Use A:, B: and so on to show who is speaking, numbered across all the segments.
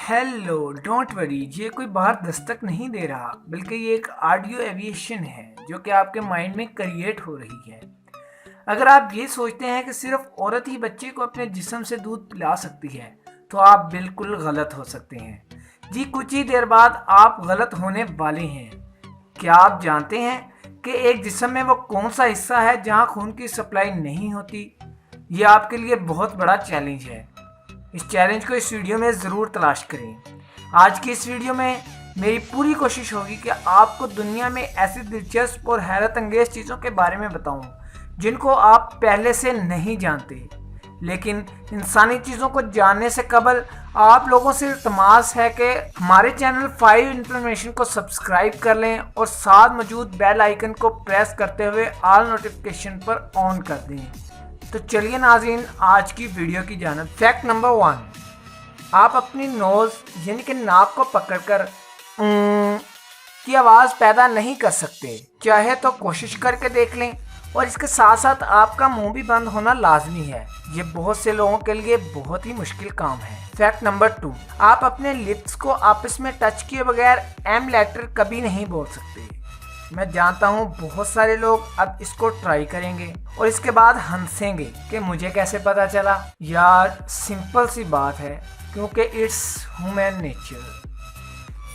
A: Hello, don't worry, ये कोई बाहर दस्तक नहीं दे रहा, बल्कि ये एक ऑडियो एविएशन है जो कि आपके माइंड में क्रिएट हो रही है। अगर आप ये सोचते हैं कि सिर्फ औरत ही बच्चे को अपने जिस्म से दूध पिला सकती है, तो आप बिल्कुल गलत हो सकते हैं। जी, कुछ ही देर बाद आप गलत होने वाले हैं। क्या आप जानते हैं कि एक जिस्म में वो कौन सा हिस्सा है जहां खून की सप्लाई नहीं होती? ये आपके लिए बहुत बड़ा चैलेंज है। इस चैलेंज को इस वीडियो में ज़रूर तलाश करें। आज की इस वीडियो में मेरी पूरी कोशिश होगी कि आपको दुनिया में ऐसी दिलचस्प और हैरत अंगेज़ चीज़ों के बारे में बताऊं जिनको आप पहले से नहीं जानते। लेकिन इंसानी चीज़ों को जानने से कबल आप लोगों से इल्तमास है कि हमारे चैनल 5 इन्फॉर्मेशन को सब्सक्राइब कर लें और साथ मौजूद बेल आइकन को प्रेस करते हुए ऑल नोटिफिकेशन पर ऑन कर दें। तो चलिए नाज़रीन, आज की वीडियो की जानिब। फैक्ट नंबर 1, आप अपनी नोज़ यानी कि नाक को पकड़कर की आवाज़ पैदा नहीं कर सकते। चाहे तो कोशिश करके देख लें, और इसके साथ साथ आपका मुंह भी बंद होना लाजमी है। ये बहुत से लोगों के लिए बहुत ही मुश्किल काम है। फैक्ट नंबर 2, आप अपने लिप्स को आपस में टच किए बगैर एम लेटर कभी नहीं बोल सकते। मैं जानता हूँ बहुत सारे लोग अब इसको ट्राई करेंगे और इसके बाद हंसेंगे कि मुझे कैसे पता चला। यार, सिंपल सी बात है, क्योंकि it's human nature.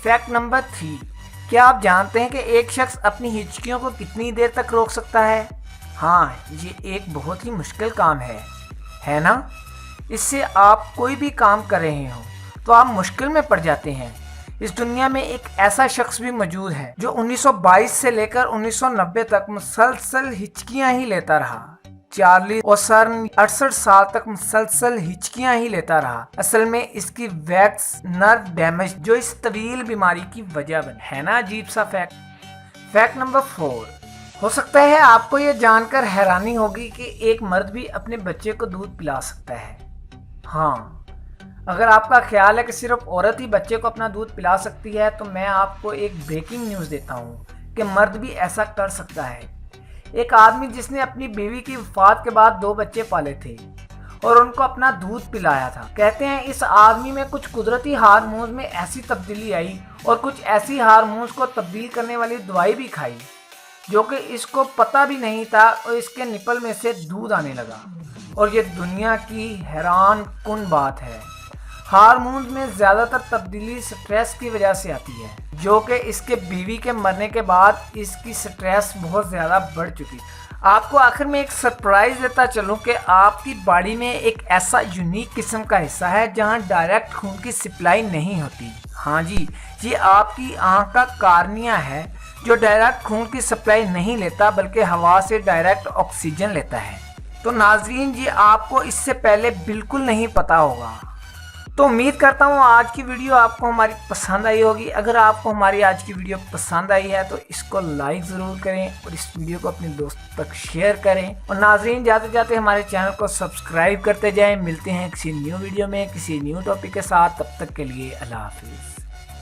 A: Fact number 3, क्या आप जानते हैं कि एक शख्स अपनी हिचकियों को कितनी देर तक रोक सकता है? हाँ, ये एक बहुत ही मुश्किल काम है ना? इससे आप कोई भी काम कर रहे हो तो आप मुश्किल में पड़ जाते हैं। इस दुनिया में एक ऐसा शख्स भी मौजूद है जो 1922 से लेकर 1990 तक मुसलसल हिचकियां ही लेता रहा। चार्ली ओसर्न 68 साल तक मुसलसल हिचकियां ही लेता रहा। असल में इसकी वैक्स नर्व डैमेज जो इस तवील बीमारी की वजह बनी है ना। अजीब सा फैक्ट। फैक्ट नंबर 4, हो सकता है आपको ये जानकर हैरानी होगी कि एक मर्द भी अपने बच्चे को दूध पिला सकता है। हाँ, अगर आपका ख्याल है कि सिर्फ औरत ही बच्चे को अपना दूध पिला सकती है, तो मैं आपको एक ब्रेकिंग न्यूज़ देता हूँ कि मर्द भी ऐसा कर सकता है। एक आदमी जिसने अपनी बीवी की वफात के बाद 2 बच्चे पाले थे और उनको अपना दूध पिलाया था, कहते हैं इस आदमी में कुछ कुदरती हार्मोन्स में ऐसी तब्दीली आई और कुछ ऐसी हार्मोन्स को तब्दील करने वाली दवाई भी खाई जो कि इसको पता भी नहीं था, और इसके निपल में से दूध आने लगा। और ये दुनिया की हैरान कुन बात है। हार्मोन्स में ज़्यादातर तब्दीली स्ट्रेस की वजह से आती है, जो कि इसके बीवी के मरने के बाद इसकी स्ट्रेस बहुत ज़्यादा बढ़ चुकी। आपको आखिर में एक सरप्राइज़ देता चलूँ कि आपकी बॉडी में एक ऐसा यूनिक किस्म का हिस्सा है जहां डायरेक्ट खून की सप्लाई नहीं होती। हाँ जी, ये आपकी आँख का कार्निया है जो डायरेक्ट खून की सप्लाई नहीं लेता, बल्कि हवा से डायरेक्ट ऑक्सीजन लेता है। तो नाज़रीन, ये आपको इससे पहले बिल्कुल नहीं पता होगा। तो उम्मीद करता हूँ आज की वीडियो आपको हमारी पसंद आई होगी। अगर आपको हमारी आज की वीडियो पसंद आई है तो इसको लाइक ज़रूर करें और इस वीडियो को अपने दोस्तों तक शेयर करें। और नाज़रीन, जाते जाते हमारे चैनल को सब्सक्राइब करते जाएं। मिलते हैं किसी न्यू वीडियो में किसी न्यू टॉपिक के साथ। तब तक के लिए अल्लाह हाफिज़।